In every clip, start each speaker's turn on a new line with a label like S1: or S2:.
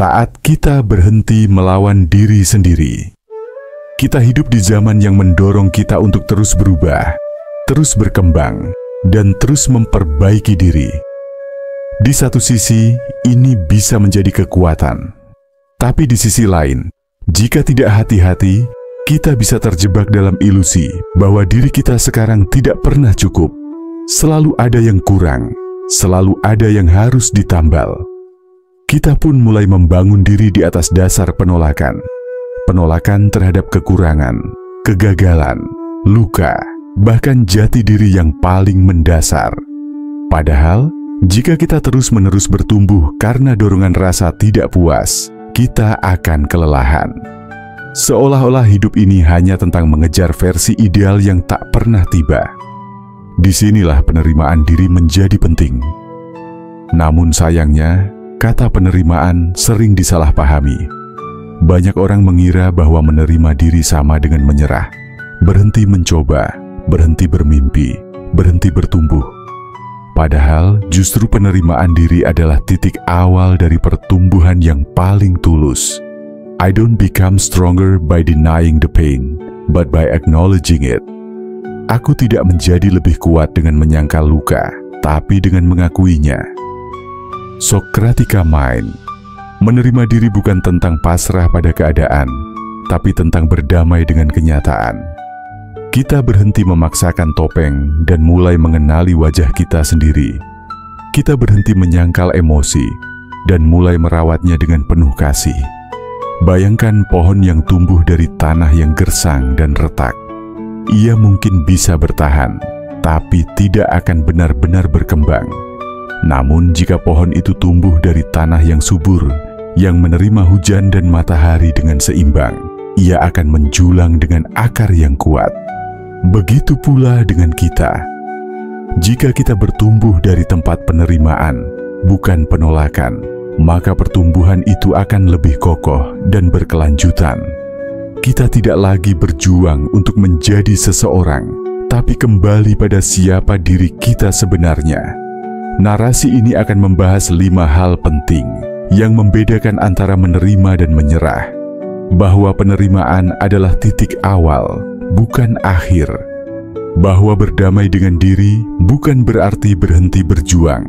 S1: saat kita berhenti melawan diri sendiri. Kita hidup di zaman yang mendorong kita untuk terus berubah, terus berkembang, dan terus memperbaiki diri. Di satu sisi, ini bisa menjadi kekuatan. Tapi di sisi lain, jika tidak hati-hati, kita bisa terjebak dalam ilusi bahwa diri kita sekarang tidak pernah cukup. Selalu ada yang kurang, selalu ada yang harus ditambal. Kita pun mulai membangun diri di atas dasar penolakan. Penolakan terhadap kekurangan, kegagalan, luka, bahkan jati diri yang paling mendasar. Padahal, jika kita terus-menerus bertumbuh karena dorongan rasa tidak puas, kita akan kelelahan. Seolah-olah hidup ini hanya tentang mengejar versi ideal yang tak pernah tiba. Disinilah penerimaan diri menjadi penting. Namun sayangnya, kata penerimaan sering disalahpahami. Banyak orang mengira bahwa menerima diri sama dengan menyerah, berhenti mencoba, berhenti bermimpi, berhenti bertumbuh. Padahal justru penerimaan diri adalah titik awal dari pertumbuhan yang paling tulus. I don't become stronger by denying the pain, but by acknowledging it. Aku tidak menjadi lebih kuat dengan menyangkal luka, tapi dengan mengakuinya. Socratica Mind. Menerima diri bukan tentang pasrah pada keadaan, tapi tentang berdamai dengan kenyataan. Kita berhenti memaksakan topeng dan mulai mengenali wajah kita sendiri. Kita berhenti menyangkal emosi dan mulai merawatnya dengan penuh kasih. Bayangkan pohon yang tumbuh dari tanah yang gersang dan retak. Ia mungkin bisa bertahan, tapi tidak akan benar-benar berkembang. Namun jika pohon itu tumbuh dari tanah yang subur, yang menerima hujan dan matahari dengan seimbang, ia akan menjulang dengan akar yang kuat. Begitu pula dengan kita. Jika kita bertumbuh dari tempat penerimaan, bukan penolakan, maka pertumbuhan itu akan lebih kokoh dan berkelanjutan. Kita tidak lagi berjuang untuk menjadi seseorang, tapi kembali pada siapa diri kita sebenarnya. Narasi ini akan membahas 5 hal penting yang membedakan antara menerima dan menyerah. Bahwa penerimaan adalah titik awal, bukan akhir. Bahwa berdamai dengan diri bukan berarti berhenti berjuang.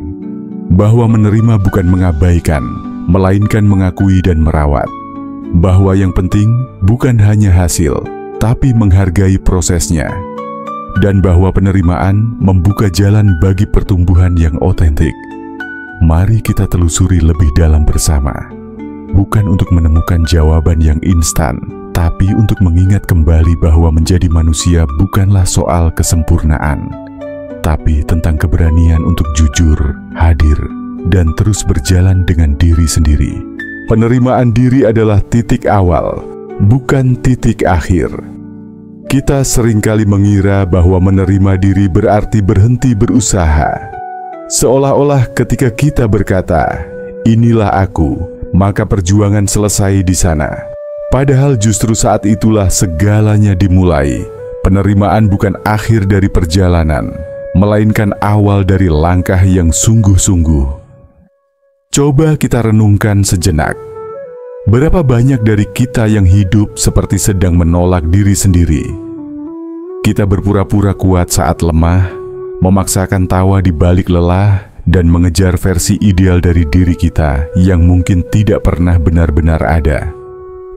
S1: Bahwa menerima bukan mengabaikan, melainkan mengakui dan merawat. Bahwa yang penting bukan hanya hasil, tapi menghargai prosesnya. Dan bahwa penerimaan membuka jalan bagi pertumbuhan yang otentik. Mari kita telusuri lebih dalam bersama. Bukan untuk menemukan jawaban yang instan, tapi untuk mengingat kembali bahwa menjadi manusia bukanlah soal kesempurnaan, tapi tentang keberanian untuk jujur, hadir, dan terus berjalan dengan diri sendiri. Penerimaan diri adalah titik awal, bukan titik akhir. Kita seringkali mengira bahwa menerima diri berarti berhenti berusaha. Seolah-olah ketika kita berkata, "Inilah aku," maka perjuangan selesai di sana. Padahal justru saat itulah segalanya dimulai. Penerimaan bukan akhir dari perjalanan, melainkan awal dari langkah yang sungguh-sungguh. Coba kita renungkan sejenak. Berapa banyak dari kita yang hidup seperti sedang menolak diri sendiri? Kita berpura-pura kuat saat lemah, memaksakan tawa di balik lelah, dan mengejar versi ideal dari diri kita yang mungkin tidak pernah benar-benar ada.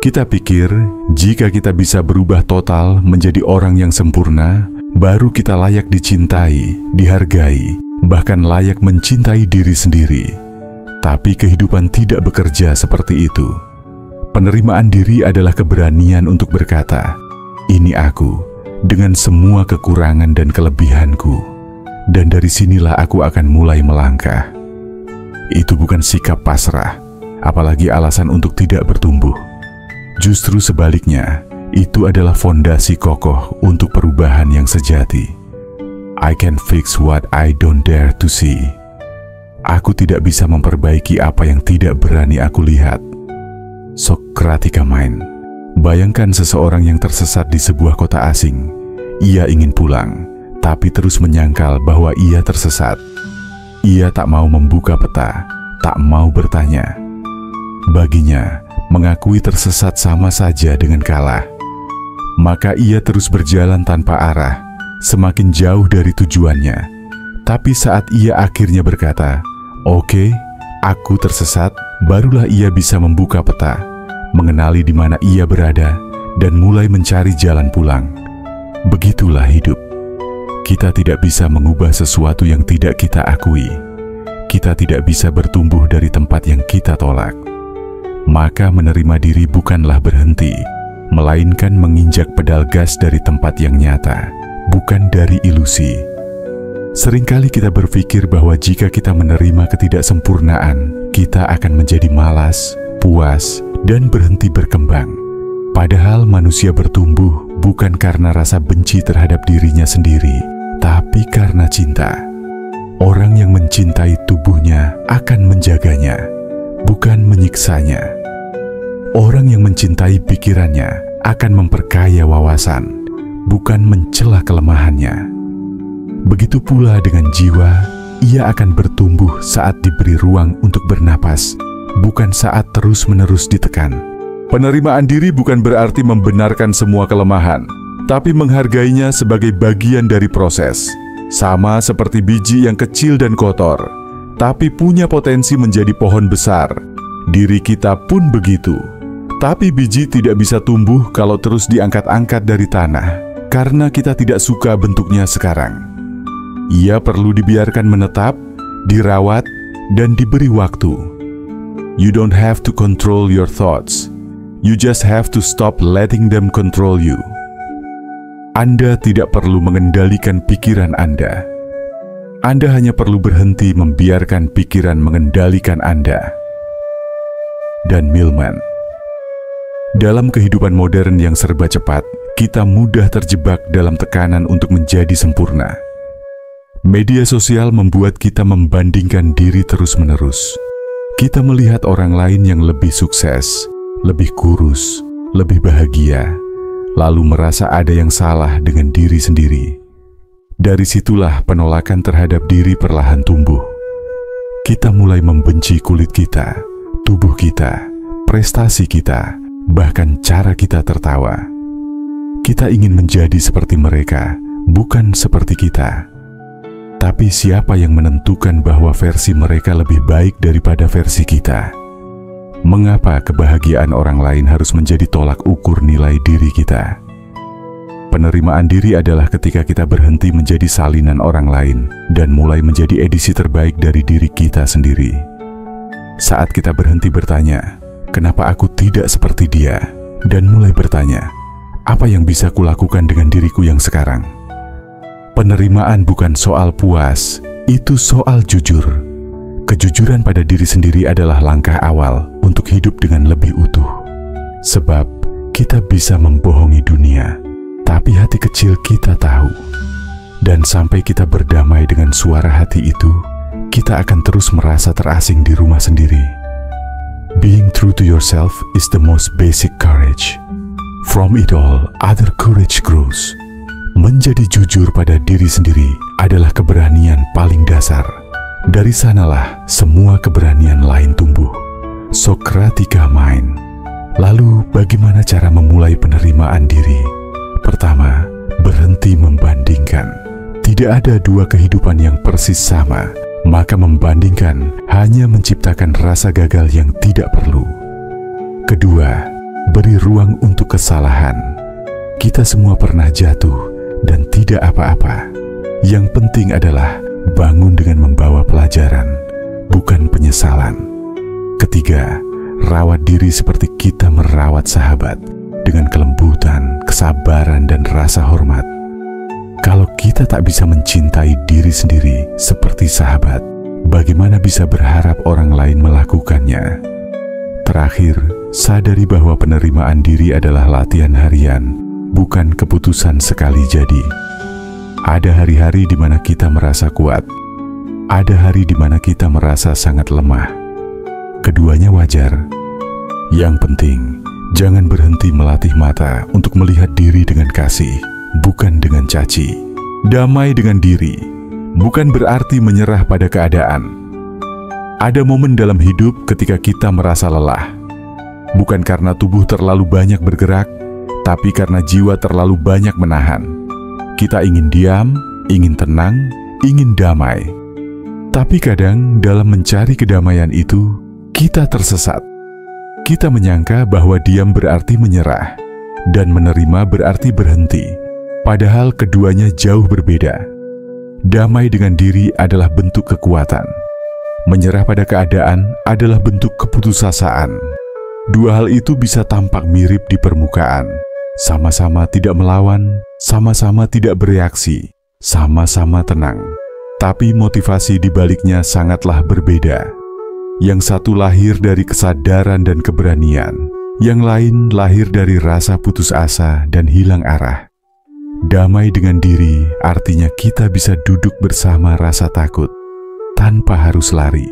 S1: Kita pikir, jika kita bisa berubah total menjadi orang yang sempurna, baru kita layak dicintai, dihargai, bahkan layak mencintai diri sendiri. Tapi kehidupan tidak bekerja seperti itu. Penerimaan diri adalah keberanian untuk berkata, "Ini aku, dengan semua kekurangan dan kelebihanku, dan dari sinilah aku akan mulai melangkah." Itu bukan sikap pasrah, apalagi alasan untuk tidak bertumbuh. Justru sebaliknya, itu adalah fondasi kokoh untuk perubahan yang sejati. I can fix what I don't dare to see. Aku tidak bisa memperbaiki apa yang tidak berani aku lihat. Socratica Mind. Bayangkan seseorang yang tersesat di sebuah kota asing. Ia ingin pulang, tapi terus menyangkal bahwa ia tersesat. Ia tak mau membuka peta, tak mau bertanya. Baginya, mengakui tersesat sama saja dengan kalah. Maka ia terus berjalan tanpa arah, semakin jauh dari tujuannya. Tapi saat ia akhirnya berkata, "Oke, aku tersesat," barulah ia bisa membuka peta, mengenali di mana ia berada, dan mulai mencari jalan pulang. Begitulah hidup. Kita tidak bisa mengubah sesuatu yang tidak kita akui. Kita tidak bisa bertumbuh dari tempat yang kita tolak. Maka menerima diri bukanlah berhenti, melainkan menginjak pedal gas dari tempat yang nyata, bukan dari ilusi. Seringkali kita berpikir bahwa jika kita menerima ketidaksempurnaan, kita akan menjadi malas, puas, dan berhenti berkembang. Padahal manusia bertumbuh bukan karena rasa benci terhadap dirinya sendiri, tapi karena cinta. Orang yang mencintai tubuhnya akan menjaganya, bukan menyiksanya. Orang yang mencintai pikirannya akan memperkaya wawasan, bukan mencela kelemahannya. Begitu pula dengan jiwa, ia akan bertumbuh saat diberi ruang untuk bernapas, bukan saat terus-menerus ditekan. Penerimaan diri bukan berarti membenarkan semua kelemahan, tapi menghargainya sebagai bagian dari proses. Sama seperti biji yang kecil dan kotor, tapi punya potensi menjadi pohon besar. Diri kita pun begitu. Tapi biji tidak bisa tumbuh kalau terus diangkat-angkat dari tanah, karena kita tidak suka bentuknya sekarang. Ia perlu dibiarkan menetap, dirawat, dan diberi waktu. You don't have to control your thoughts. You just have to stop letting them control you. Anda tidak perlu mengendalikan pikiran Anda. Anda hanya perlu berhenti membiarkan pikiran mengendalikan Anda. Dan Millman. Dalam kehidupan modern yang serba cepat, kita mudah terjebak dalam tekanan untuk menjadi sempurna. Media sosial membuat kita membandingkan diri terus-menerus. Kita melihat orang lain yang lebih sukses, lebih kurus, lebih bahagia, lalu merasa ada yang salah dengan diri sendiri. Dari situlah penolakan terhadap diri perlahan tumbuh. Kita mulai membenci kulit kita, tubuh kita, prestasi kita, bahkan cara kita tertawa. Kita ingin menjadi seperti mereka, bukan seperti kita. Tapi siapa yang menentukan bahwa versi mereka lebih baik daripada versi kita? Mengapa kebahagiaan orang lain harus menjadi tolak ukur nilai diri kita? Penerimaan diri adalah ketika kita berhenti menjadi salinan orang lain dan mulai menjadi edisi terbaik dari diri kita sendiri. Saat kita berhenti bertanya, "Kenapa aku tidak seperti dia?" dan mulai bertanya, "Apa yang bisa kulakukan dengan diriku yang sekarang?" Penerimaan bukan soal puas, itu soal jujur. Kejujuran pada diri sendiri adalah langkah awal untuk hidup dengan lebih utuh. Sebab kita bisa membohongi dunia, tapi hati kecil kita tahu. Dan sampai kita berdamai dengan suara hati itu, kita akan terus merasa terasing di rumah sendiri. Being true to yourself is the most basic courage. From it all, other courage grows. Menjadi jujur pada diri sendiri adalah keberanian paling dasar. Dari sanalah semua keberanian lain tumbuh. Socratica mind. Lalu bagaimana cara memulai penerimaan diri? Pertama, berhenti membandingkan. Tidak ada dua kehidupan yang persis sama, maka membandingkan hanya menciptakan rasa gagal yang tidak perlu. Kedua, beri ruang untuk kesalahan. Kita semua pernah jatuh dan tidak apa-apa. Yang penting adalah bangun dengan membawa pelajaran, bukan penyesalan. Ketiga, rawat diri seperti kita merawat sahabat, dengan kelembutan, kesabaran, dan rasa hormat. Kalau kita tak bisa mencintai diri sendiri seperti sahabat, bagaimana bisa berharap orang lain melakukannya? Terakhir, sadari bahwa penerimaan diri adalah latihan harian, bukan keputusan sekali jadi. Ada hari-hari di mana kita merasa kuat, ada hari di mana kita merasa sangat lemah. Keduanya wajar. Yang penting, jangan berhenti melatih mata untuk melihat diri dengan kasih, bukan dengan caci. Damai dengan diri bukan berarti menyerah pada keadaan. Ada momen dalam hidup ketika kita merasa lelah, bukan karena tubuh terlalu banyak bergerak, tapi karena jiwa terlalu banyak menahan. Kita ingin diam, ingin tenang, ingin damai. Tapi kadang dalam mencari kedamaian itu, kita tersesat. Kita menyangka bahwa diam berarti menyerah, dan menerima berarti berhenti. Padahal keduanya jauh berbeda. Damai dengan diri adalah bentuk kekuatan. Menyerah pada keadaan adalah bentuk keputusasaan. Dua hal itu bisa tampak mirip di permukaan. Sama-sama tidak melawan, sama-sama tidak bereaksi, sama-sama tenang. Tapi motivasi di baliknya sangatlah berbeda. Yang satu lahir dari kesadaran dan keberanian, yang lain lahir dari rasa putus asa dan hilang arah. Damai dengan diri artinya kita bisa duduk bersama rasa takut tanpa harus lari.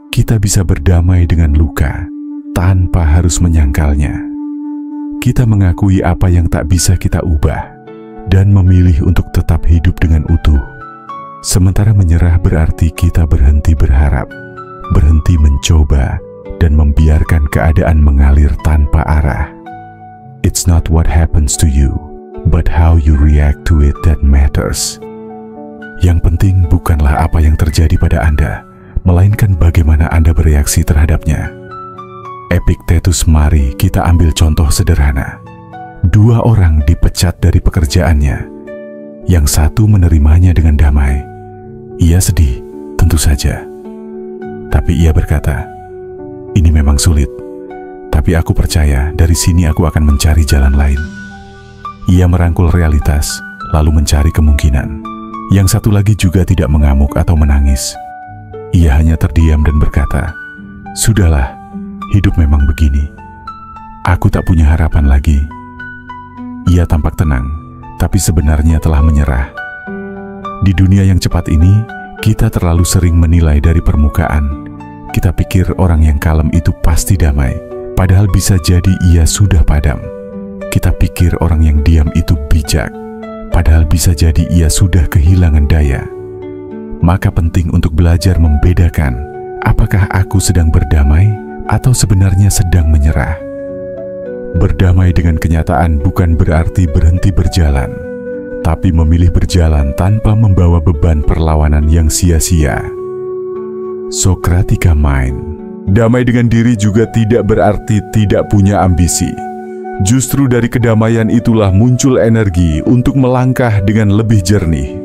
S1: Kita bisa berdamai dengan luka tanpa harus menyangkalnya. Kita mengakui apa yang tak bisa kita ubah dan memilih untuk tetap hidup dengan utuh. Sementara menyerah berarti kita berhenti berharap, berhenti mencoba, dan membiarkan keadaan mengalir tanpa arah. It's not what happens to you, but how you react to it that matters. Yang penting bukanlah apa yang terjadi pada Anda, melainkan bagaimana Anda bereaksi terhadapnya. Epictetus, mari kita ambil contoh sederhana. Dua orang dipecat dari pekerjaannya. Yang satu menerimanya dengan damai. Ia sedih, tentu saja. Tapi ia berkata, "Ini memang sulit, tapi aku percaya dari sini aku akan mencari jalan lain." Ia merangkul realitas, lalu mencari kemungkinan. Yang satu lagi juga tidak mengamuk atau menangis. Ia hanya terdiam dan berkata, "Sudahlah, hidup memang begini. Aku tak punya harapan lagi." Ia tampak tenang, tapi sebenarnya telah menyerah. Di dunia yang cepat ini, kita terlalu sering menilai dari permukaan. Kita pikir orang yang kalem itu pasti damai, padahal bisa jadi ia sudah padam. Kita pikir orang yang diam itu bijak, padahal bisa jadi ia sudah kehilangan daya. Maka penting untuk belajar membedakan, apakah aku sedang berdamai atau sebenarnya sedang menyerah. Berdamai dengan kenyataan bukan berarti berhenti berjalan, tapi memilih berjalan tanpa membawa beban perlawanan yang sia-sia. Socratica Mind. Damai dengan diri juga tidak berarti tidak punya ambisi. Justru dari kedamaian itulah muncul energi untuk melangkah dengan lebih jernih.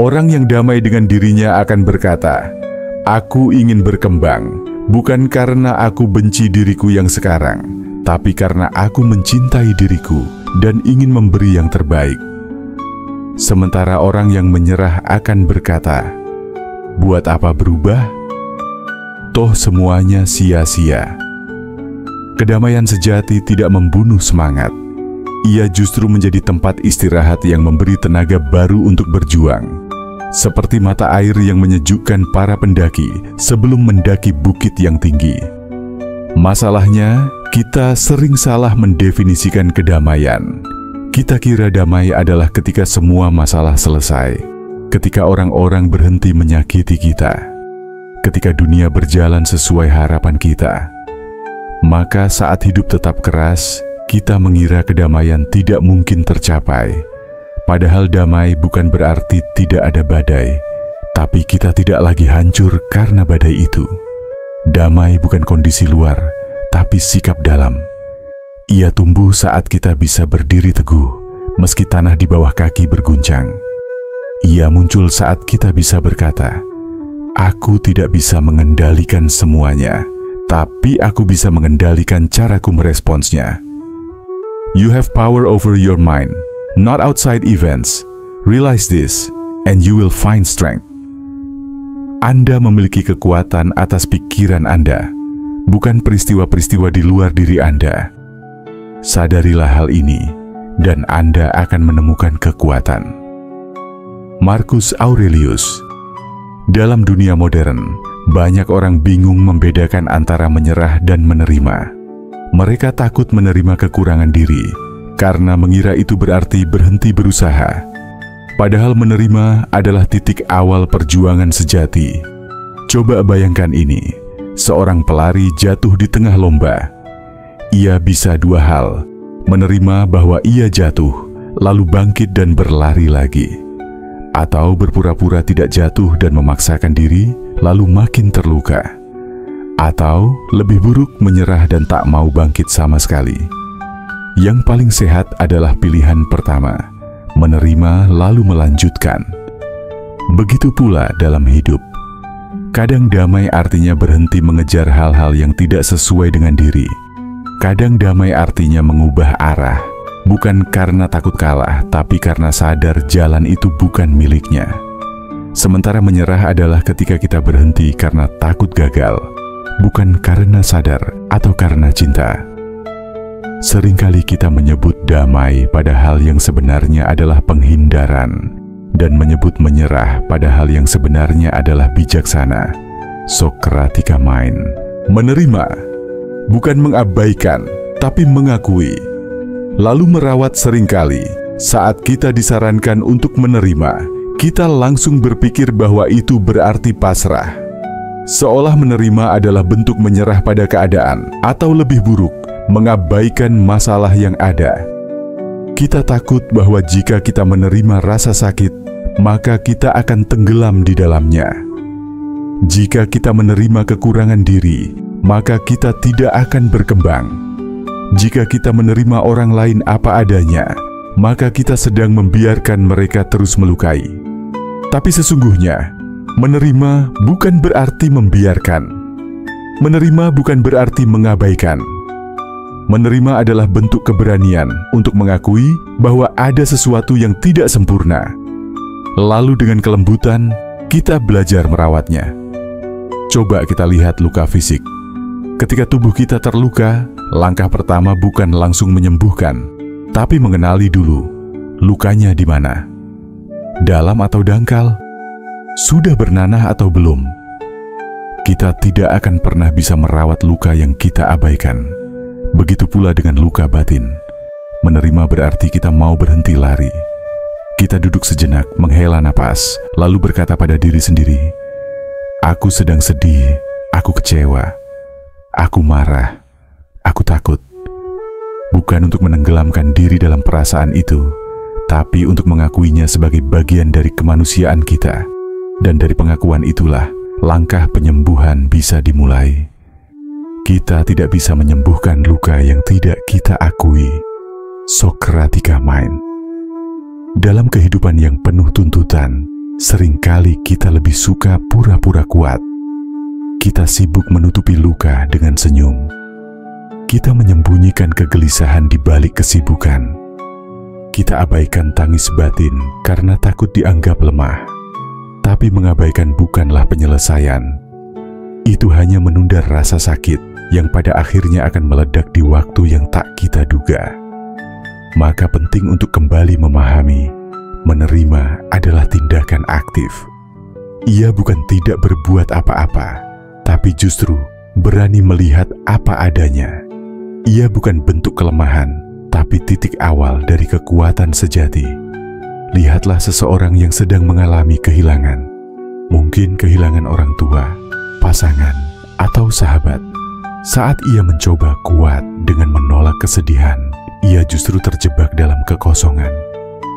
S1: Orang yang damai dengan dirinya akan berkata, "Aku ingin berkembang, bukan karena aku benci diriku yang sekarang, tapi karena aku mencintai diriku dan ingin memberi yang terbaik." Sementara orang yang menyerah akan berkata, "Buat apa berubah? Toh semuanya sia-sia." Kedamaian sejati tidak membunuh semangat. Ia justru menjadi tempat istirahat yang memberi tenaga baru untuk berjuang. Seperti mata air yang menyejukkan para pendaki sebelum mendaki bukit yang tinggi. Masalahnya, kita sering salah mendefinisikan kedamaian. Kita kira damai adalah ketika semua masalah selesai, ketika orang-orang berhenti menyakiti kita, ketika dunia berjalan sesuai harapan kita. Maka saat hidup tetap keras, kita mengira kedamaian tidak mungkin tercapai. Padahal damai bukan berarti tidak ada badai, tapi kita tidak lagi hancur karena badai itu. Damai bukan kondisi luar, tapi sikap dalam. Ia tumbuh saat kita bisa berdiri teguh, meski tanah di bawah kaki berguncang. Ia muncul saat kita bisa berkata, "Aku tidak bisa mengendalikan semuanya, tapi aku bisa mengendalikan caraku meresponsnya." You have power over your mind, not outside events. Realize this, and you will find strength. Anda memiliki kekuatan atas pikiran Anda, bukan peristiwa-peristiwa di luar diri Anda. Sadarilah hal ini, dan Anda akan menemukan kekuatan. Marcus Aurelius. Dalam dunia modern, banyak orang bingung membedakan antara menyerah dan menerima. Mereka takut menerima kekurangan diri, karena mengira itu berarti berhenti berusaha. Padahal menerima adalah titik awal perjuangan sejati. Coba bayangkan ini, seorang pelari jatuh di tengah lomba. Ia bisa dua hal: menerima bahwa ia jatuh, lalu bangkit dan berlari lagi, atau berpura-pura tidak jatuh dan memaksakan diri, lalu makin terluka, atau lebih buruk menyerah dan tak mau bangkit sama sekali. Yang paling sehat adalah pilihan pertama, menerima lalu melanjutkan. Begitu pula dalam hidup. Kadang damai artinya berhenti mengejar hal-hal yang tidak sesuai dengan diri. Kadang damai artinya mengubah arah, bukan karena takut kalah, tapi karena sadar jalan itu bukan miliknya. Sementara menyerah adalah ketika kita berhenti karena takut gagal, bukan karena sadar atau karena cinta. Seringkali kita menyebut damai pada hal yang sebenarnya adalah penghindaran, dan menyebut menyerah pada hal yang sebenarnya adalah bijaksana. Sokratika Mind. Menerima, bukan mengabaikan, tapi mengakui. Lalu merawat. Seringkali, saat kita disarankan untuk menerima, kita langsung berpikir bahwa itu berarti pasrah. Seolah menerima adalah bentuk menyerah pada keadaan, atau lebih buruk, mengabaikan masalah yang ada. Kita takut bahwa jika kita menerima rasa sakit, maka kita akan tenggelam di dalamnya. Jika kita menerima kekurangan diri, maka kita tidak akan berkembang. Jika kita menerima orang lain apa adanya, maka kita sedang membiarkan mereka terus melukai. Tapi sesungguhnya, menerima bukan berarti membiarkan. Menerima bukan berarti mengabaikan. Menerima adalah bentuk keberanian untuk mengakui bahwa ada sesuatu yang tidak sempurna. Lalu dengan kelembutan, kita belajar merawatnya. Coba kita lihat luka fisik. Ketika tubuh kita terluka, langkah pertama bukan langsung menyembuhkan, tapi mengenali dulu lukanya di mana. Dalam atau dangkal? Sudah bernanah atau belum? Kita tidak akan pernah bisa merawat luka yang kita abaikan. Begitu pula dengan luka batin. Menerima berarti kita mau berhenti lari. Kita duduk sejenak, menghela napas, lalu berkata pada diri sendiri, "Aku sedang sedih, aku kecewa, aku marah, aku takut." Bukan untuk menenggelamkan diri dalam perasaan itu, tapi untuk mengakuinya sebagai bagian dari kemanusiaan kita. Dan dari pengakuan itulah, langkah penyembuhan bisa dimulai. Kita tidak bisa menyembuhkan luka yang tidak kita akui. Sokratika Mind. Dalam kehidupan yang penuh tuntutan, seringkali kita lebih suka pura-pura kuat. Kita sibuk menutupi luka dengan senyum. Kita menyembunyikan kegelisahan di balik kesibukan. Kita abaikan tangis batin karena takut dianggap lemah. Tapi mengabaikan bukanlah penyelesaian. Itu hanya menunda rasa sakit yang pada akhirnya akan meledak di waktu yang tak kita duga. Maka penting untuk kembali memahami, menerima adalah tindakan aktif. Ia bukan tidak berbuat apa-apa, tapi justru berani melihat apa adanya. Ia bukan bentuk kelemahan, tapi titik awal dari kekuatan sejati. Lihatlah seseorang yang sedang mengalami kehilangan. Mungkin kehilangan orang tua, pasangan, atau sahabat. Saat ia mencoba kuat dengan menolak kesedihan, ia justru terjebak dalam kekosongan.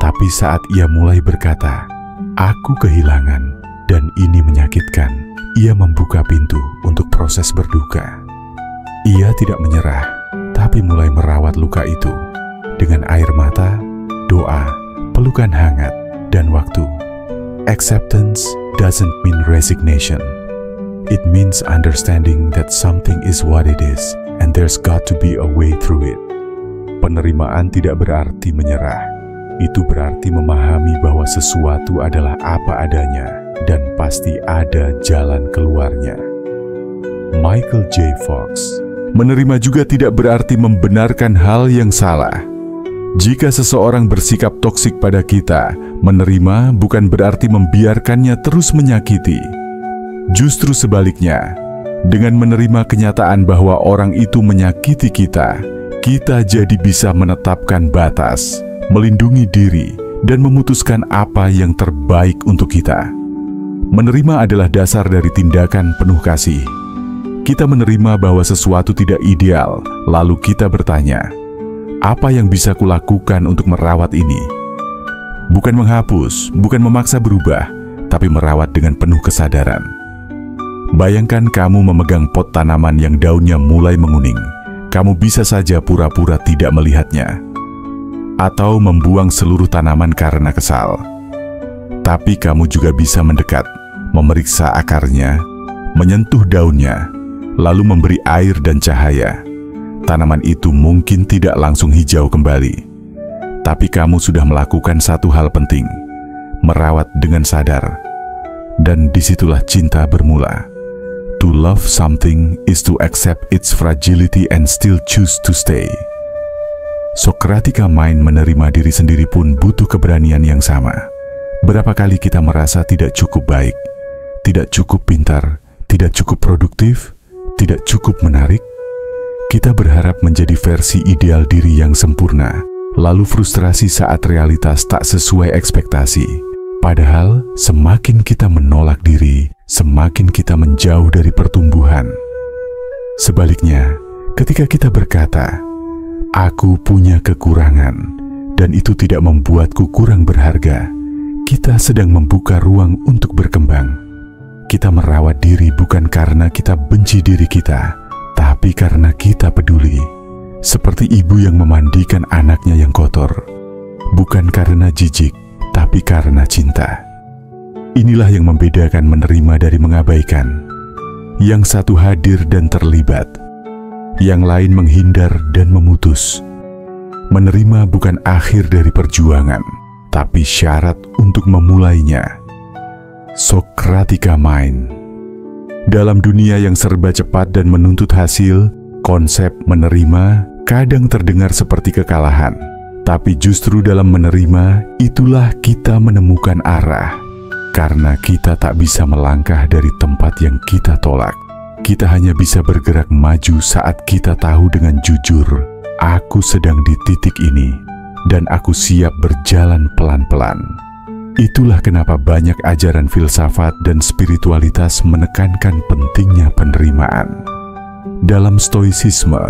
S1: Tapi saat ia mulai berkata, "Aku kehilangan dan ini menyakitkan," ia membuka pintu untuk proses berduka. Ia tidak menyerah, tapi mulai merawat luka itu dengan air mata, doa, pelukan hangat, dan waktu. Acceptance doesn't mean resignation. It means understanding that something is what it is, and there's got to be a way through it. Penerimaan tidak berarti menyerah. Itu berarti memahami bahwa sesuatu adalah apa adanya, dan pasti ada jalan keluarnya. Michael J. Fox. Menerima juga tidak berarti membenarkan hal yang salah. Jika seseorang bersikap toksik pada kita, menerima bukan berarti membiarkannya terus menyakiti. Justru sebaliknya, dengan menerima kenyataan bahwa orang itu menyakiti kita, kita jadi bisa menetapkan batas, melindungi diri, dan memutuskan apa yang terbaik untuk kita. Menerima adalah dasar dari tindakan penuh kasih. Kita menerima bahwa sesuatu tidak ideal, lalu kita bertanya, apa yang bisa kulakukan untuk merawat ini? Bukan menghapus, bukan memaksa berubah, tapi merawat dengan penuh kesadaran. Bayangkan kamu memegang pot tanaman yang daunnya mulai menguning. Kamu bisa saja pura-pura tidak melihatnya, atau membuang seluruh tanaman karena kesal. Tapi kamu juga bisa mendekat, memeriksa akarnya, menyentuh daunnya, lalu memberi air dan cahaya. Tanaman itu mungkin tidak langsung hijau kembali, tapi kamu sudah melakukan satu hal penting, merawat dengan sadar. Dan disitulah cinta bermula. To love something is to accept its fragility and still choose to stay. Socratica Mind menerima diri sendiri pun butuh keberanian yang sama. Berapa kali kita merasa tidak cukup baik, tidak cukup pintar, tidak cukup produktif, tidak cukup menarik? Kita berharap menjadi versi ideal diri yang sempurna, lalu frustrasi saat realitas tak sesuai ekspektasi. Padahal, semakin kita menolak diri, semakin kita menjauh dari pertumbuhan. Sebaliknya, ketika kita berkata, "Aku punya kekurangan, dan itu tidak membuatku kurang berharga," kita sedang membuka ruang untuk berkembang. Kita merawat diri bukan karena kita benci diri kita, tapi karena kita peduli. Seperti ibu yang memandikan anaknya yang kotor, bukan karena jijik, tapi karena cinta. Inilah yang membedakan menerima dari mengabaikan. Yang satu hadir dan terlibat, yang lain menghindar dan memutus. Menerima bukan akhir dari perjuangan, tapi syarat untuk memulainya. Socratica Mind. Dalam dunia yang serba cepat dan menuntut hasil, konsep menerima kadang terdengar seperti kekalahan. Tapi justru dalam menerima, itulah kita menemukan arah. Karena kita tak bisa melangkah dari tempat yang kita tolak. Kita hanya bisa bergerak maju saat kita tahu dengan jujur, aku sedang di titik ini, dan aku siap berjalan pelan-pelan. Itulah kenapa banyak ajaran filsafat dan spiritualitas menekankan pentingnya penerimaan. Dalam Stoicisme,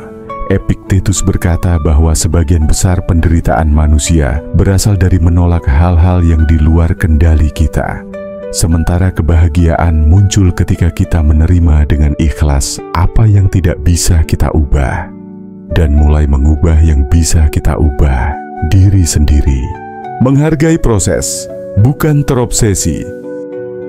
S1: Epictetus berkata bahwa sebagian besar penderitaan manusia berasal dari menolak hal-hal yang di luar kendali kita. Sementara kebahagiaan muncul ketika kita menerima dengan ikhlas apa yang tidak bisa kita ubah, dan mulai mengubah yang bisa kita ubah, diri sendiri. Menghargai proses, bukan terobsesi.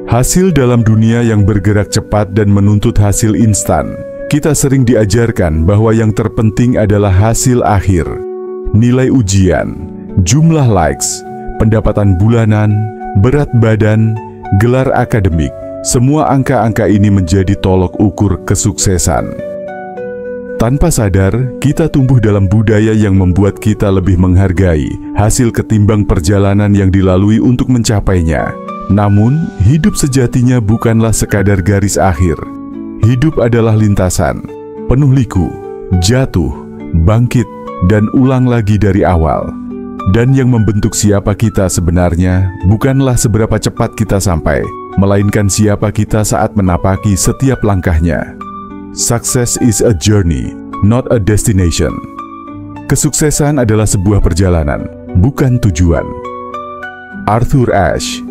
S1: Hasil dalam dunia yang bergerak cepat dan menuntut hasil instan, kita sering diajarkan bahwa yang terpenting adalah hasil akhir. Nilai ujian, jumlah likes, pendapatan bulanan, berat badan, gelar akademik, semua angka-angka ini menjadi tolok ukur kesuksesan. Tanpa sadar, kita tumbuh dalam budaya yang membuat kita lebih menghargai hasil ketimbang perjalanan yang dilalui untuk mencapainya. Namun, hidup sejatinya bukanlah sekadar garis akhir. Hidup adalah lintasan, penuh liku, jatuh, bangkit, dan ulang lagi dari awal. Dan yang membentuk siapa kita sebenarnya bukanlah seberapa cepat kita sampai, melainkan siapa kita saat menapaki setiap langkahnya. Success is a journey, not a destination. Kesuksesan adalah sebuah perjalanan, bukan tujuan. Arthur Ashe.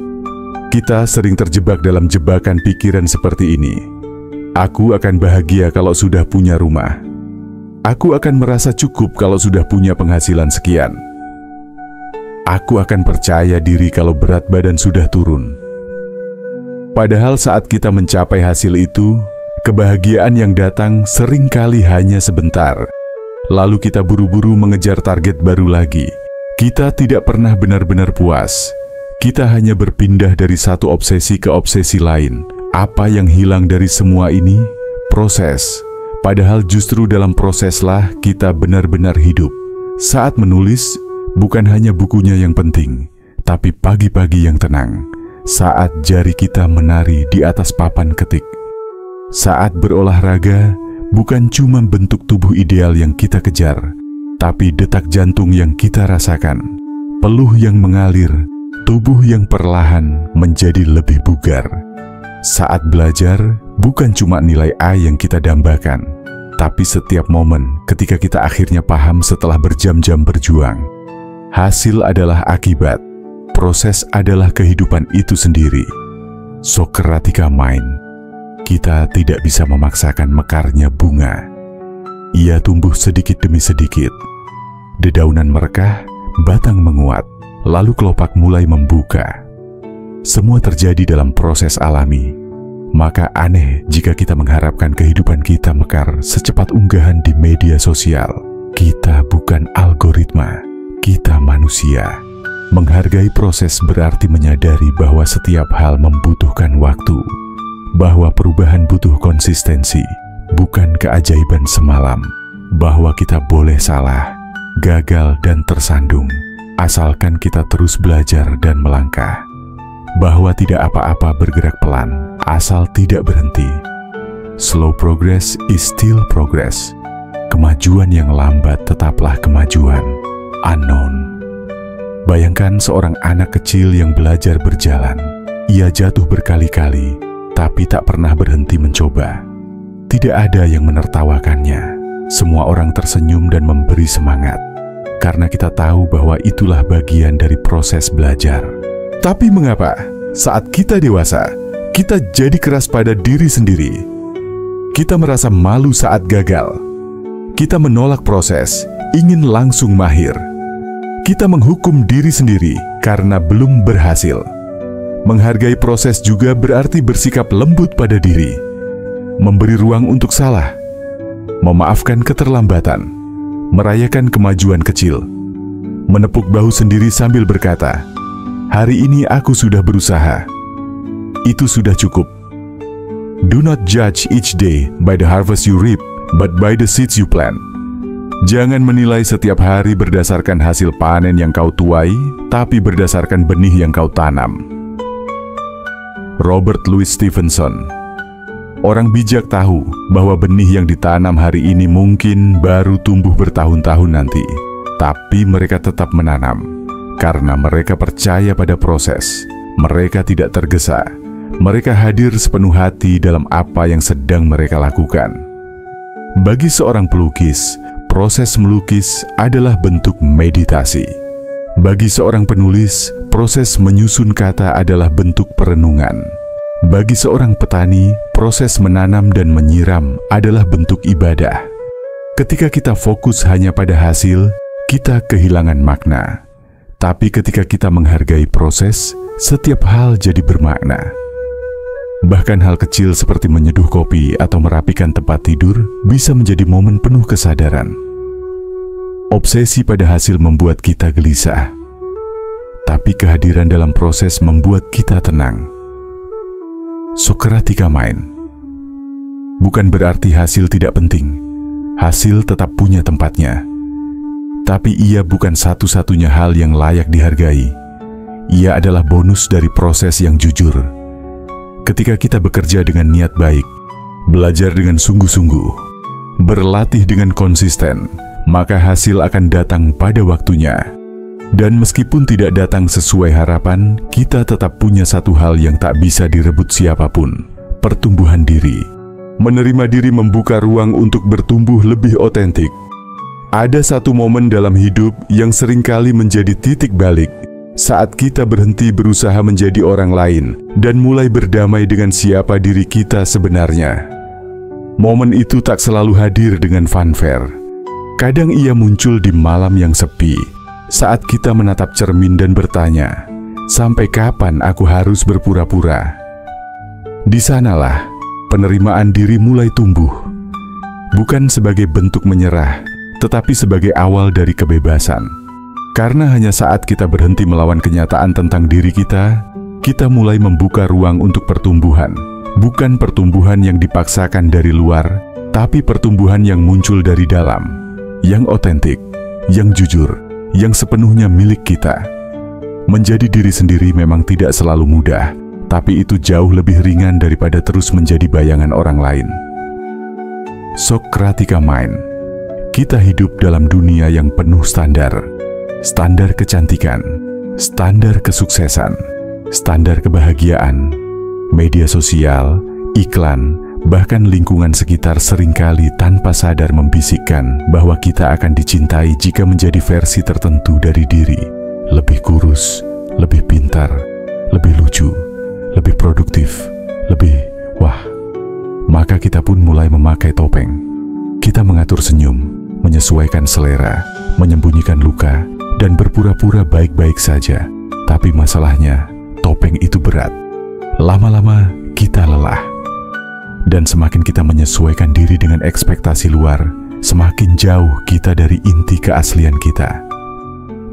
S1: Kita sering terjebak dalam jebakan pikiran seperti ini. Aku akan bahagia kalau sudah punya rumah. Aku akan merasa cukup kalau sudah punya penghasilan sekian. Aku akan percaya diri kalau berat badan sudah turun. Padahal saat kita mencapai hasil itu, kebahagiaan yang datang seringkali hanya sebentar. Lalu kita buru-buru mengejar target baru lagi. Kita tidak pernah benar-benar puas. Kita hanya berpindah dari satu obsesi ke obsesi lain. Apa yang hilang dari semua ini? Proses. Padahal justru dalam proseslah kita benar-benar hidup. Saat menulis, bukan hanya bukunya yang penting, tapi pagi-pagi yang tenang. Saat jari kita menari di atas papan ketik. Saat berolahraga, bukan cuma bentuk tubuh ideal yang kita kejar, tapi detak jantung yang kita rasakan, peluh yang mengalir, tubuh yang perlahan menjadi lebih bugar. Saat belajar, bukan cuma nilai A yang kita dambakan, tapi setiap momen ketika kita akhirnya paham setelah berjam-jam berjuang. Hasil adalah akibat, proses adalah kehidupan itu sendiri. Socratica Mind. Kita tidak bisa memaksakan mekarnya bunga. Ia tumbuh sedikit demi sedikit. Dedaunan merekah, batang menguat, lalu kelopak mulai membuka. Semua terjadi dalam proses alami. Maka aneh jika kita mengharapkan kehidupan kita mekar secepat unggahan di media sosial. Kita bukan algoritma, kita manusia. Menghargai proses berarti menyadari bahwa setiap hal membutuhkan waktu, bahwa perubahan butuh konsistensi, bukan keajaiban semalam, bahwa kita boleh salah, gagal dan tersandung, asalkan kita terus belajar dan melangkah. Bahwa tidak apa-apa bergerak pelan, asal tidak berhenti. Slow progress is still progress. Kemajuan yang lambat tetaplah kemajuan. Unknown. Bayangkan seorang anak kecil yang belajar berjalan. Ia jatuh berkali-kali, tapi tak pernah berhenti mencoba. Tidak ada yang menertawakannya. Semua orang tersenyum dan memberi semangat. Karena kita tahu bahwa itulah bagian dari proses belajar. Tapi mengapa saat kita dewasa, kita jadi keras pada diri sendiri? Kita merasa malu saat gagal. Kita menolak proses, ingin langsung mahir. Kita menghukum diri sendiri karena belum berhasil. Menghargai proses juga berarti bersikap lembut pada diri, memberi ruang untuk salah, memaafkan keterlambatan, merayakan kemajuan kecil, menepuk bahu sendiri sambil berkata, "Hari ini aku sudah berusaha." Itu sudah cukup. Do not judge each day by the harvest you reap, but by the seeds you plant. Jangan menilai setiap hari berdasarkan hasil panen yang kau tuai, tapi berdasarkan benih yang kau tanam. Robert Louis Stevenson. Orang bijak tahu bahwa benih yang ditanam hari ini mungkin baru tumbuh bertahun-tahun nanti, tapi mereka tetap menanam karena mereka percaya pada proses. Mereka tidak tergesa. Mereka hadir sepenuh hati dalam apa yang sedang mereka lakukan. Bagi seorang pelukis, proses melukis adalah bentuk meditasi. Bagi seorang penulis, proses menyusun kata adalah bentuk perenungan. Bagi seorang petani, proses menanam dan menyiram adalah bentuk ibadah. Ketika kita fokus hanya pada hasil, kita kehilangan makna. Tapi ketika kita menghargai proses, setiap hal jadi bermakna. Bahkan hal kecil seperti menyeduh kopi atau merapikan tempat tidur bisa menjadi momen penuh kesadaran. Obsesi pada hasil membuat kita gelisah, tapi kehadiran dalam proses membuat kita tenang. Socratica Mind. Bukan berarti hasil tidak penting. Hasil tetap punya tempatnya. Tapi ia bukan satu-satunya hal yang layak dihargai. Ia adalah bonus dari proses yang jujur. Ketika kita bekerja dengan niat baik, belajar dengan sungguh-sungguh, berlatih dengan konsisten, maka hasil akan datang pada waktunya. Dan meskipun tidak datang sesuai harapan, kita tetap punya satu hal yang tak bisa direbut siapapun, pertumbuhan diri. Menerima diri membuka ruang untuk bertumbuh lebih otentik. Ada satu momen dalam hidup yang seringkali menjadi titik balik, saat kita berhenti berusaha menjadi orang lain dan mulai berdamai dengan siapa diri kita sebenarnya. Momen itu tak selalu hadir dengan fanfare. Kadang ia muncul di malam yang sepi, saat kita menatap cermin dan bertanya, "Sampai kapan aku harus berpura-pura?" Di sanalah penerimaan diri mulai tumbuh, bukan sebagai bentuk menyerah, tetapi sebagai awal dari kebebasan. Karena hanya saat kita berhenti melawan kenyataan tentang diri kita, kita mulai membuka ruang untuk pertumbuhan. Bukan pertumbuhan yang dipaksakan dari luar, tapi pertumbuhan yang muncul dari dalam, yang otentik, yang jujur, yang sepenuhnya milik kita. Menjadi diri sendiri memang tidak selalu mudah, tapi itu jauh lebih ringan daripada terus menjadi bayangan orang lain. Socratica Mind. Kita hidup dalam dunia yang penuh standar. Standar kecantikan, standar kesuksesan, standar kebahagiaan, media sosial, iklan, Bahkan lingkungan sekitar seringkali tanpa sadar membisikkan bahwa kita akan dicintai jika menjadi versi tertentu dari diri. Lebih kurus, lebih pintar, lebih lucu, lebih produktif, lebih wah. Maka kita pun mulai memakai topeng. Kita mengatur senyum, menyesuaikan selera, menyembunyikan luka, dan berpura-pura baik-baik saja. Tapi masalahnya, topeng itu berat. Lama-lama kita lelah. Dan semakin kita menyesuaikan diri dengan ekspektasi luar, semakin jauh kita dari inti keaslian kita.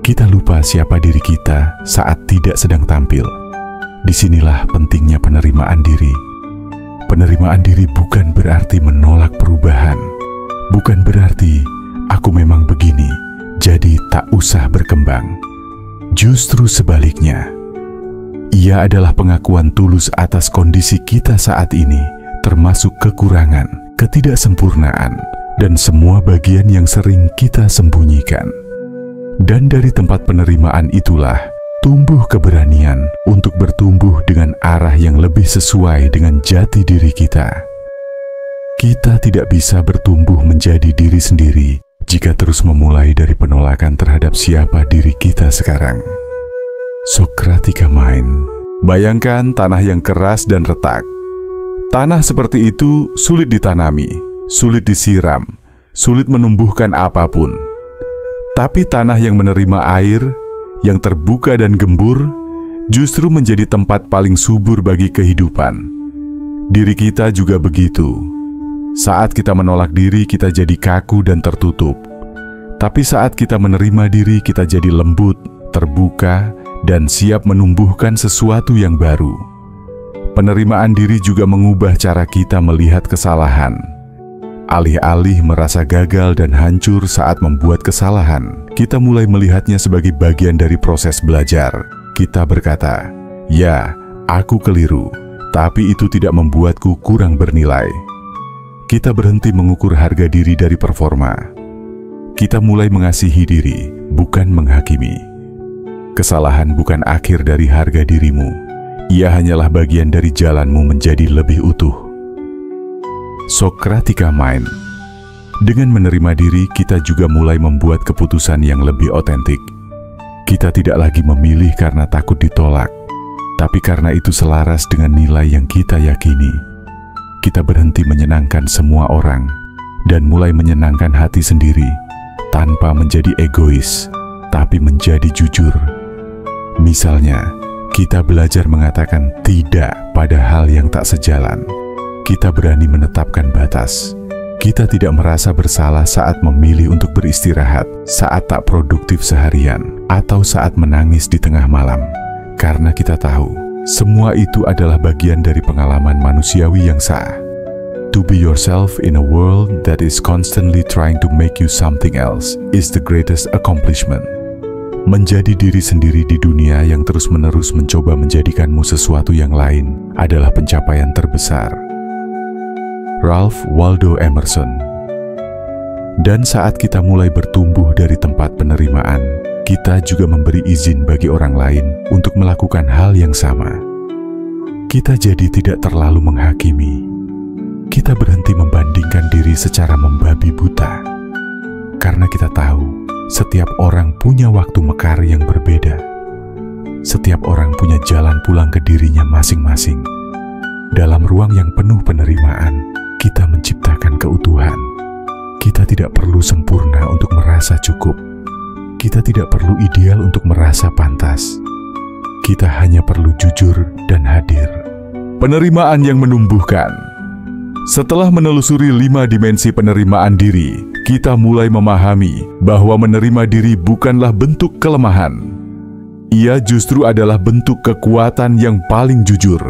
S1: Kita lupa siapa diri kita saat tidak sedang tampil. Disinilah pentingnya penerimaan diri. Penerimaan diri bukan berarti menolak perubahan. Bukan berarti aku memang begini, jadi tak usah berkembang. Justru sebaliknya, ia adalah pengakuan tulus atas kondisi kita saat ini, termasuk kekurangan, ketidaksempurnaan, dan semua bagian yang sering kita sembunyikan. Dan dari tempat penerimaan itulah tumbuh keberanian untuk bertumbuh dengan arah yang lebih sesuai dengan jati diri kita. Kita tidak bisa bertumbuh menjadi diri sendiri jika terus memulai dari penolakan terhadap siapa diri kita sekarang. Socratica Mind. Bayangkan tanah yang keras dan retak. Tanah seperti itu sulit ditanami, sulit disiram, sulit menumbuhkan apapun. Tapi tanah yang menerima air, yang terbuka dan gembur, justru menjadi tempat paling subur bagi kehidupan. Diri kita juga begitu. Saat kita menolak diri, kita jadi kaku dan tertutup. Tapi saat kita menerima diri, kita jadi lembut, terbuka, dan siap menumbuhkan sesuatu yang baru. Penerimaan diri juga mengubah cara kita melihat kesalahan. Alih-alih merasa gagal dan hancur saat membuat kesalahan, kita mulai melihatnya sebagai bagian dari proses belajar. Kita berkata, "Ya, aku keliru, tapi itu tidak membuatku kurang bernilai." Kita berhenti mengukur harga diri dari performa. Kita mulai mengasihi diri, bukan menghakimi. Kesalahan bukan akhir dari harga dirimu. Ia hanyalah bagian dari jalanmu menjadi lebih utuh. Socratica Mind. Dengan menerima diri, kita juga mulai membuat keputusan yang lebih otentik. Kita tidak lagi memilih karena takut ditolak, tapi karena itu selaras dengan nilai yang kita yakini. Kita berhenti menyenangkan semua orang dan mulai menyenangkan hati sendiri tanpa menjadi egois, tapi menjadi jujur. Misalnya, kita belajar mengatakan tidak pada hal yang tak sejalan. Kita berani menetapkan batas. Kita tidak merasa bersalah saat memilih untuk beristirahat, saat tak produktif seharian, atau saat menangis di tengah malam. Karena kita tahu, semua itu adalah bagian dari pengalaman manusiawi yang sah. To be yourself in a world that is constantly trying to make you something else is the greatest accomplishment. Menjadi diri sendiri di dunia yang terus-menerus mencoba menjadikanmu sesuatu yang lain adalah pencapaian terbesar. Ralph Waldo Emerson. Dan saat kita mulai bertumbuh dari tempat penerimaan, kita juga memberi izin bagi orang lain untuk melakukan hal yang sama. Kita jadi tidak terlalu menghakimi. Kita berhenti membandingkan diri secara membabi buta. Karena kita tahu, setiap orang punya waktu mekar yang berbeda. Setiap orang punya jalan pulang ke dirinya masing-masing. Dalam ruang yang penuh penerimaan, kita menciptakan keutuhan. Kita tidak perlu sempurna untuk merasa cukup. Kita tidak perlu ideal untuk merasa pantas. Kita hanya perlu jujur dan hadir. Penerimaan yang menumbuhkan. Setelah menelusuri 5 dimensi penerimaan diri, kita mulai memahami bahwa menerima diri bukanlah bentuk kelemahan. Ia justru adalah bentuk kekuatan yang paling jujur.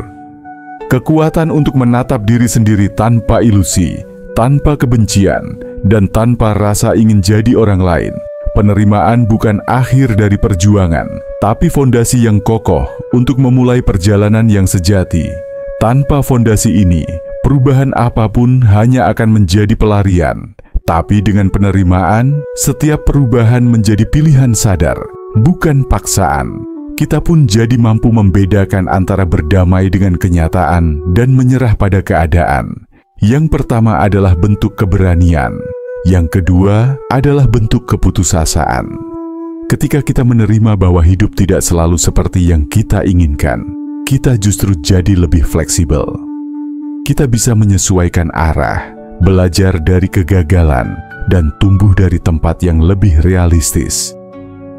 S1: Kekuatan untuk menatap diri sendiri tanpa ilusi, tanpa kebencian, dan tanpa rasa ingin jadi orang lain. Penerimaan bukan akhir dari perjuangan, tapi fondasi yang kokoh untuk memulai perjalanan yang sejati. Tanpa fondasi ini, perubahan apapun hanya akan menjadi pelarian. Tapi dengan penerimaan, setiap perubahan menjadi pilihan sadar, bukan paksaan. Kita pun jadi mampu membedakan antara berdamai dengan kenyataan dan menyerah pada keadaan. Yang pertama adalah bentuk keberanian. Yang kedua adalah bentuk keputusasaan. Ketika kita menerima bahwa hidup tidak selalu seperti yang kita inginkan, kita justru jadi lebih fleksibel. Kita bisa menyesuaikan arah, belajar dari kegagalan, dan tumbuh dari tempat yang lebih realistis.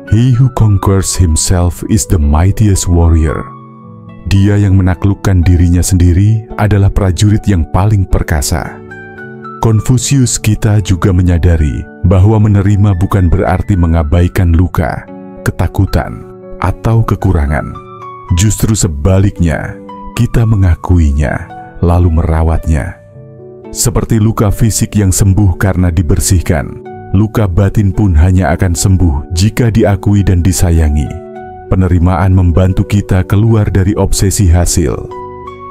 S1: He who conquers himself is the mightiest warrior. Dia yang menaklukkan dirinya sendiri adalah prajurit yang paling perkasa. Konfusius kita juga menyadari bahwa menerima bukan berarti mengabaikan luka, ketakutan, atau kekurangan. Justru sebaliknya, kita mengakuinya, lalu merawatnya. Seperti luka fisik yang sembuh karena dibersihkan, luka batin pun hanya akan sembuh jika diakui dan disayangi. Penerimaan membantu kita keluar dari obsesi hasil.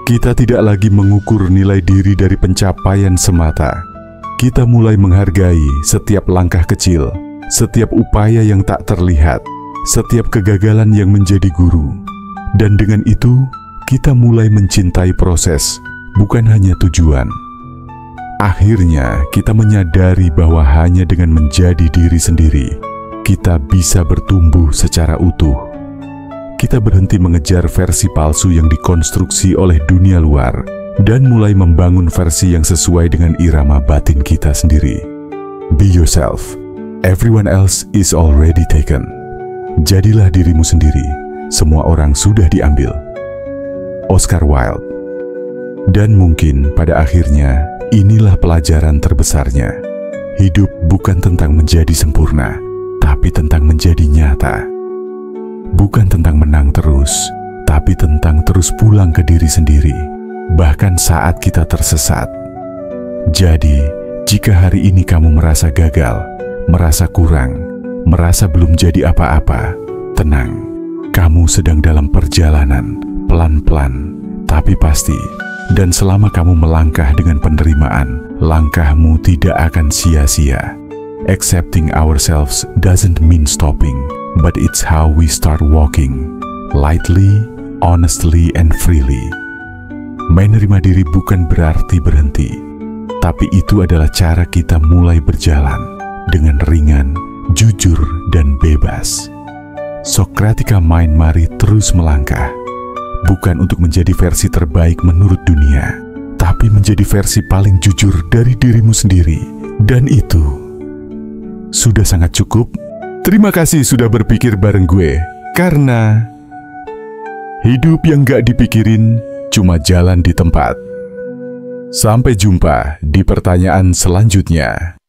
S1: Kita tidak lagi mengukur nilai diri dari pencapaian semata. Kita mulai menghargai setiap langkah kecil, setiap upaya yang tak terlihat, setiap kegagalan yang menjadi guru. Dan dengan itu, kita mulai mencintai proses, bukan hanya tujuan. Akhirnya, kita menyadari bahwa hanya dengan menjadi diri sendiri, kita bisa bertumbuh secara utuh. Kita berhenti mengejar versi palsu yang dikonstruksi oleh dunia luar dan mulai membangun versi yang sesuai dengan irama batin kita sendiri. Be yourself. Everyone else is already taken. Jadilah dirimu sendiri. Semua orang sudah diambil. Oscar Wilde. Dan mungkin pada akhirnya inilah pelajaran terbesarnya. Hidup bukan tentang menjadi sempurna, tapi tentang menjadi nyata. Bukan tentang menang terus, tapi tentang terus pulang ke diri sendiri, bahkan saat kita tersesat. Jadi, jika hari ini kamu merasa gagal, merasa kurang, merasa belum jadi apa-apa, tenang. Kamu sedang dalam perjalanan, pelan-pelan, tapi pasti. Dan selama kamu melangkah dengan penerimaan, langkahmu tidak akan sia-sia. Accepting ourselves doesn't mean stopping, but it's how we start walking, lightly, honestly, and freely. Menerima diri bukan berarti berhenti, tapi itu adalah cara kita mulai berjalan dengan ringan, jujur, dan bebas. Socratica Mind, mari terus melangkah, bukan untuk menjadi versi terbaik menurut dunia, tapi menjadi versi paling jujur dari dirimu sendiri. Dan itu sudah sangat cukup. Terima kasih sudah berpikir bareng gue, karena hidup yang gak dipikirin cuma jalan di tempat. Sampai jumpa di pertanyaan selanjutnya.